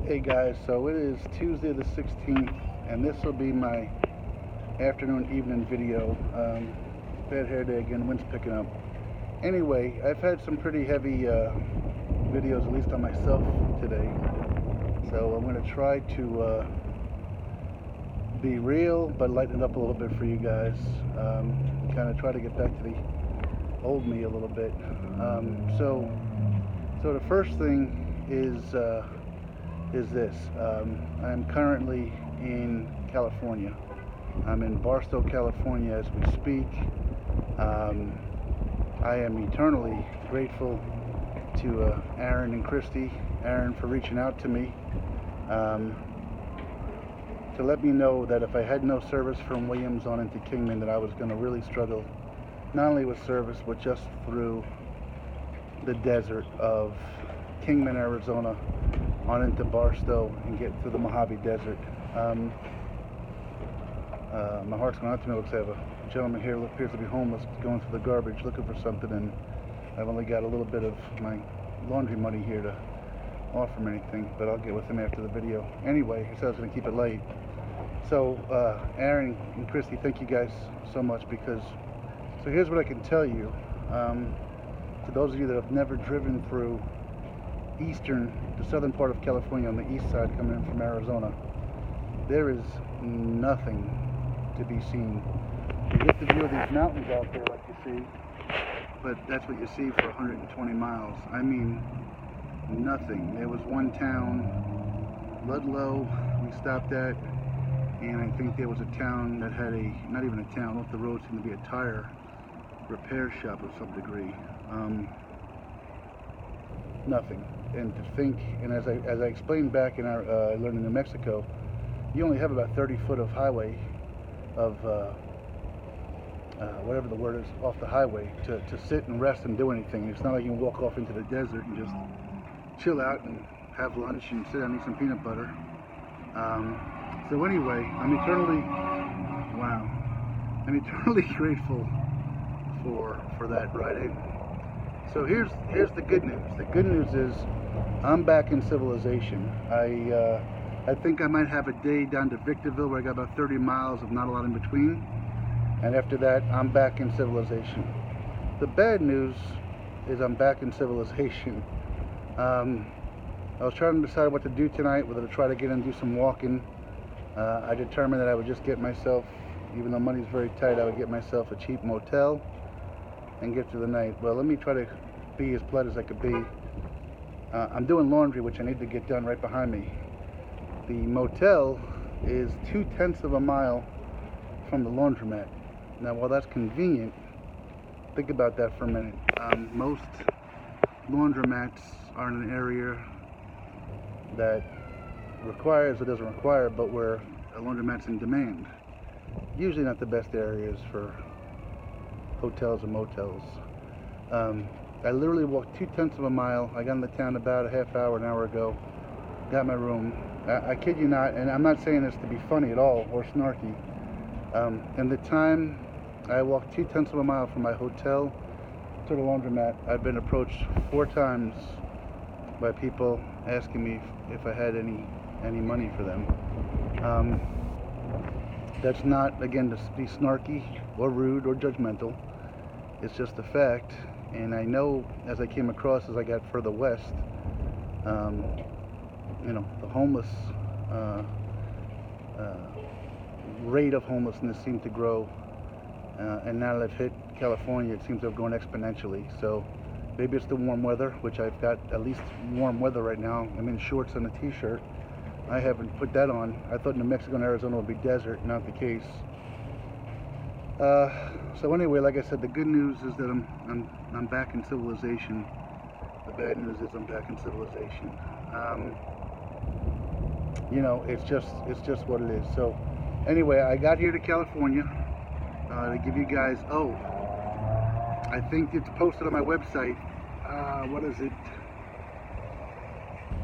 Hey guys, so it is Tuesday the 16th, and this will be my afternoon evening video. Bad hair day again, wind's picking up. Anyway, I've had some pretty heavy videos, at least on myself today, so I'm going to try to be real but lighten it up a little bit for you guys. Kind of try to get back to the old me a little bit. So the first thing is this. I'm currently in California. I'm in Barstow, California as we speak. I am eternally grateful to Aaron and Christy. Aaron for reaching out to me to let me know that if I had no service from Williams on into Kingman, that I was going to really struggle, not only with service, but just through the desert of Kingman, Arizona, on into Barstow and get through the Mojave Desert. My heart's going out to me. Looks like I have a gentleman here who appears to be homeless, going through the garbage looking for something, and I've only got a little bit of my laundry money here to offer him anything, but I'll get with him after the video. Anyway, I said I was going to keep it light. So Aaron and Christy, thank you guys so much, because so here's what I can tell you. To those of you that have never driven through the southern part of California on the east side coming in from Arizona, there is nothing to be seen. You get the view of these mountains out there like you see, but that's what you see for 120 miles. I mean, nothing. There was one town, Ludlow, we stopped at, and I think there was a town that had not even a town, off the road seemed to be a tire repair shop of some degree. Nothing. And to think, and as I explained back in our I learned in New Mexico, you only have about 30 foot of highway, of whatever the word is, off the highway to sit and rest and do anything. It's not like you can walk off into the desert and just chill out and have lunch and sit down and eat some peanut butter. So anyway, I'm eternally grateful for that ride. So here's the good news. The good news is I'm back in civilization. I think I might have a day down to Victorville where I got about 30 miles of not a lot in between, and after that I'm back in civilization. The bad news is I'm back in civilization. I was trying to decide what to do tonight, whether to try to get in and do some walking. I determined that I would just get myself, even though money's very tight, I would get myself a cheap motel and get through the night. Well, let me try to be as polite as I could be. I'm doing laundry, which I need to get done right behind me. The motel is 2/10 of a mile from the laundromat. Now, while that's convenient, think about that for a minute. Most laundromats are in an area that requires or doesn't require, but where a laundromat's in demand. Usually not the best areas for hotels and motels. I literally walked 2/10 of a mile. I got into town about a half hour, an hour ago. Got my room. I kid you not, and I'm not saying this to be funny at all or snarky. In the time I walked 2/10 of a mile from my hotel to the laundromat, I've been approached 4 times by people asking me if I had any money for them. That's not, again, to be snarky or rude or judgmental. It's just a fact, and I know as I came across, as I got further west, the homeless rate of homelessness seemed to grow, and now that I've hit California, it seems to have grown exponentially. So maybe it's the warm weather, which I've got at least warm weather right now. I'm in shorts and a t-shirt. I haven't put that on. I thought New Mexico and Arizona would be desert, not the case. So anyway, like I said, the good news is that I'm back in civilization. The bad news is I'm back in civilization. It's just what it is. So anyway, I got here to California to give you guys. Oh, I think it's posted on my website. What is it?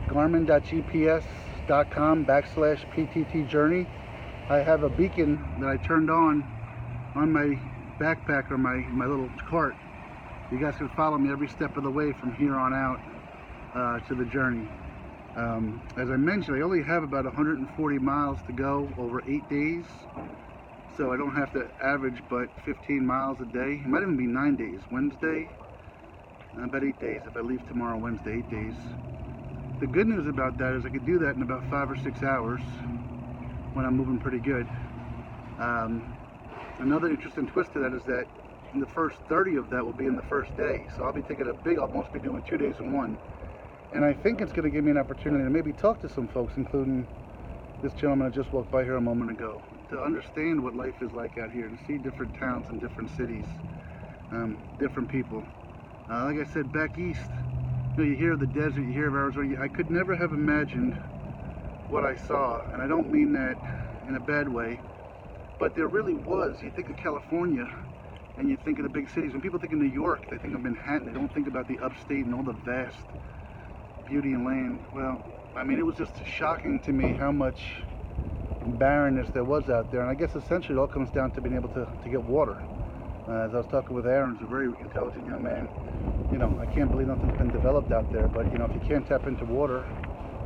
Garmin.gps.com/PTT journey. I have a beacon that I turned on my backpack, or my little cart. You guys can follow me every step of the way from here on out to the journey. As I mentioned, I only have about 140 miles to go over 8 days, so I don't have to average but 15 miles a day. It might even be 9 days. Wednesday, about 8 days. If I leave tomorrow, Wednesday, 8 days. The good news about that is I could do that in about 5 or 6 hours when I'm moving pretty good. Another interesting twist to that is that in the first 30 of that will be in the first day. So I'll be taking I'll almost be doing 2 days in one. And I think it's going to give me an opportunity to maybe talk to some folks, including this gentleman I just walked by here a moment ago, to understand what life is like out here, to see different towns and different cities, different people. Like I said, back east, you hear of the desert, you hear of Arizona. I could never have imagined what I saw, and I don't mean that in a bad way, but there really was. You think of California, and you think of the big cities. When people think of New York, they think of Manhattan. They don't think about the upstate and all the vast beauty and land. Well, I mean, it was just shocking to me how much barrenness there was out there, and I guess essentially it all comes down to being able to get water. As I was talking with Aaron, who's a very intelligent young man, I can't believe nothing's been developed out there, but if you can't tap into water,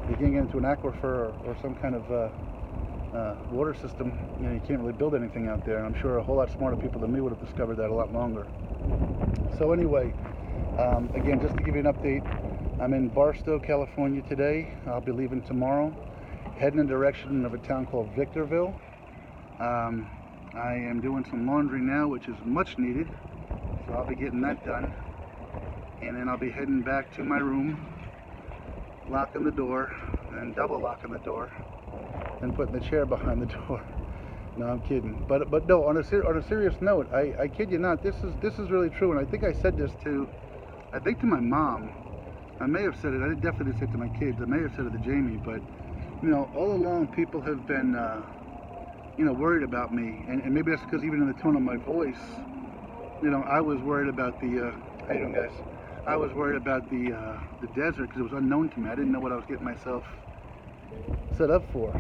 you can't get into an aquifer or some kind of water system, you can't really build anything out there. And I'm sure a whole lot smarter people than me would have discovered that a lot longer. So anyway, again, just to give you an update, I'm in Barstow, California today. I'll be leaving tomorrow, heading in the direction of a town called Victorville. I am doing some laundry now, which is much needed, so I'll be getting that done. And then I'll be heading back to my room, locking the door, and double locking the door, and putting the chair behind the door. No, I'm kidding. But no, on a serious note, I kid you not, this is really true, and I think I said this to my mom. I may have said it. I definitely said it to my kids. I may have said it to Jamie, but all along people have been worried about me, and maybe that's because even in the tone of my voice, I was worried about the how you doing, guys? I was worried about the desert because it was unknown to me. I didn't know what I was getting myself set up for.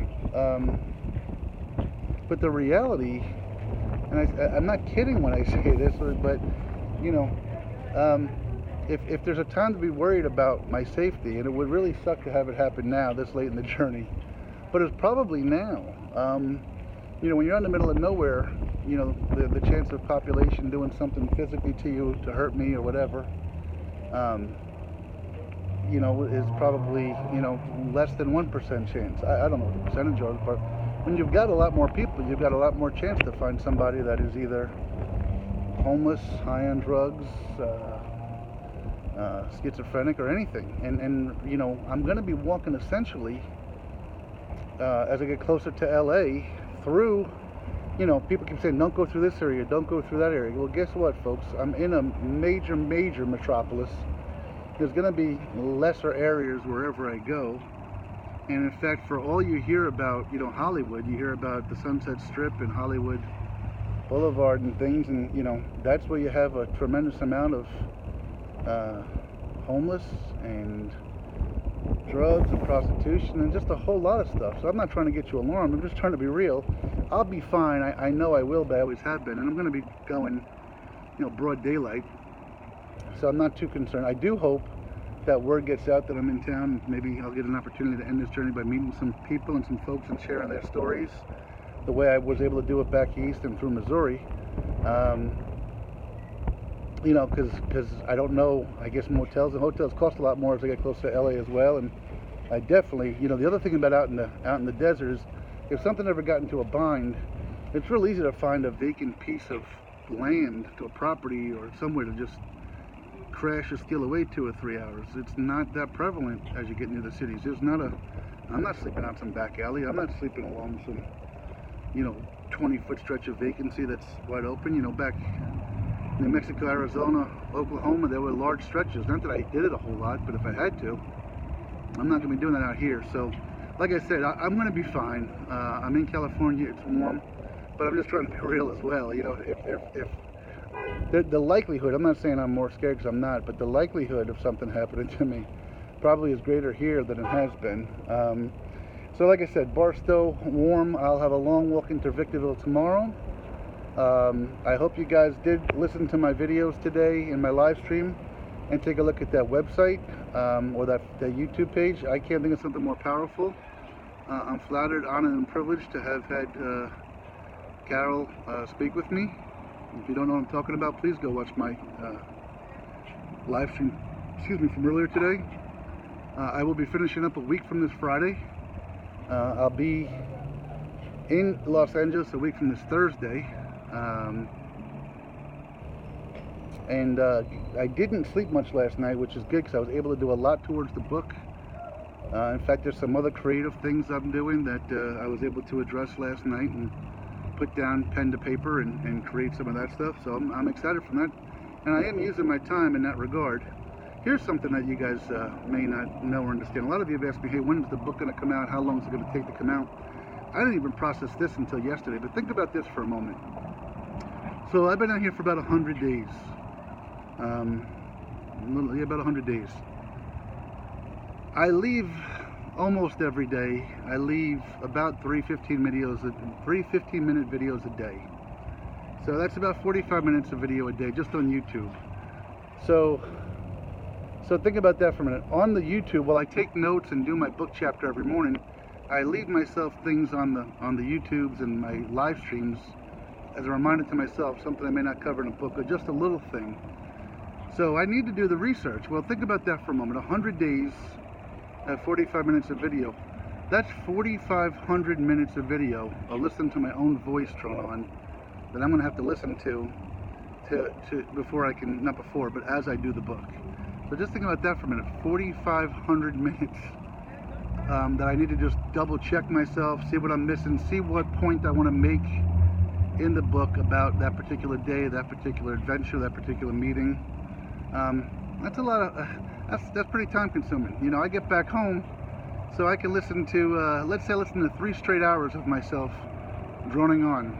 But the reality, and I'm not kidding when I say this, but if there's a time to be worried about my safety, and it would really suck to have it happen now, this late in the journey, but it's probably now. When you're in the middle of nowhere, the chance of population doing something physically to you to hurt me or whatever, is probably, less than 1% chance. I don't know what the percentage is, but when you've got a lot more people, you've got a lot more chance to find somebody that is either homeless, high on drugs, schizophrenic, or anything. And I'm going to be walking essentially, as I get closer to LA, through, people keep saying, don't go through this area, don't go through that area. Well, guess what, folks? I'm in a major metropolis. There's going to be lesser areas wherever I go. And in fact, for all you hear about, Hollywood, you hear about the Sunset Strip and Hollywood Boulevard and things, and, that's where you have a tremendous amount of homeless and drugs and prostitution and just a whole lot of stuff. So I'm not trying to get you alarmed. I'm just trying to be real. I'll be fine. I know I will, but I always have been. And I'm going to be going, broad daylight. So I'm not too concerned. I do hope that word gets out that I'm in town. Maybe I'll get an opportunity to end this journey by meeting some people and some folks and sharing their stories the way I was able to do it back east and through Missouri. Because I don't know, I guess motels and hotels cost a lot more as I get closer to LA as well. And I definitely, the other thing about out in the desert is, if something ever got into a bind, it's real easy to find a vacant piece of land to a property or somewhere to just crash or steal away 2 or 3 hours. It's not that prevalent as you get near the cities. I'm not sleeping out some back alley. I'm not sleeping along some, 20-foot stretch of vacancy that's wide open. Back New Mexico, Arizona, Oklahoma, there were large stretches. Not that I did it a whole lot, but if I had to, I'm not going to be doing that out here. So, like I said, I'm going to be fine. I'm in California. It's warm, but I'm just trying to be real as well. If the likelihood, I'm not saying I'm more scared because I'm not, but the likelihood of something happening to me probably is greater here than it has been. So like I said, Barstow, warm. I'll have a long walk into Victorville tomorrow. I hope you guys did listen to my videos today in my live stream. and take a look at that website or that YouTube page. I can't think of something more powerful. I'm flattered, honored, and privileged to have had Carol speak with me. If you don't know what I'm talking about, please go watch my live stream, from earlier today. I will be finishing up a week from this Friday. I'll be in Los Angeles a week from this Thursday. And I didn't sleep much last night, which is good because I was able to do a lot towards the book. In fact, there's some other creative things I'm doing that I was able to address last night and put down pen to paper and create some of that stuff. So I'm excited from that. And I am using my time in that regard. Here's something that you guys may not know or understand. A lot of you have asked me, hey, when is the book going to come out? How long is it going to take to come out? I didn't even process this until yesterday, but think about this for a moment. So I've been out here for about 100 days. About 100 days. I leave almost every day. I leave about 3 15-minute videos a day. So that's about 45 minutes of video a day just on YouTube. So think about that for a minute. On the YouTube, while I take notes and do my book chapter every morning, I leave myself things on the YouTubes and my live streams as a reminder to myself, something I may not cover in a book, or just a little thing. So I need to do the research. Well, think about that for a moment. 100 days at 45 minutes of video. That's 4,500 minutes of video, or listen to my own voice drawn on, that I'm going to have to listen to before I can, not before, but as I do the book. So just think about that for a minute. 4,500 minutes that I need to just double check myself, see what I'm missing, see what point I want to make in the book about that particular day, that particular adventure, that particular meeting. That's a lot of, that's pretty time consuming. You know, I get back home, so I can listen to, let's say I listen to 3 straight hours of myself droning on.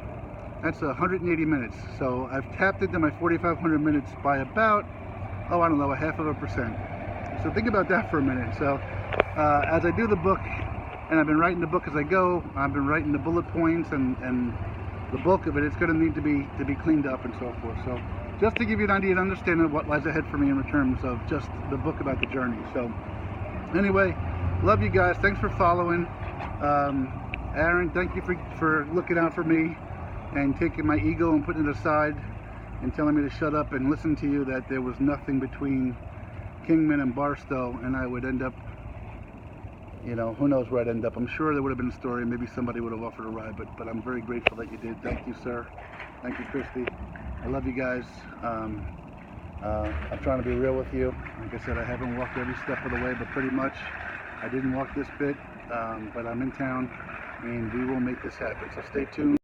That's 180 minutes. So I've tapped into my 4,500 minutes by about, I don't know, 0.5%. So think about that for a minute. So as I do the book, and I've been writing the book as I go, I've been writing the bullet points and the bulk of it, it's going to need to be cleaned up and so forth. So just to give you an idea and understanding of what lies ahead for me in terms of just the book about the journey. So anyway, love you guys. Thanks for following. Aaron, thank you for looking out for me and taking my ego and putting it aside and telling me to shut up and listen to you, that there was nothing between Kingman and Barstow, and I would end up, you know, who knows where I'd end up. I'm sure there would have been a story, maybe somebody would have offered a ride, but I'm very grateful that you did. Thank you, sir. Thank you, Christy. I love you guys. I'm trying to be real with you. Like I said, I haven't walked every step of the way, but pretty much I didn't walk this bit, but I'm in town, and we will make this happen. So stay tuned.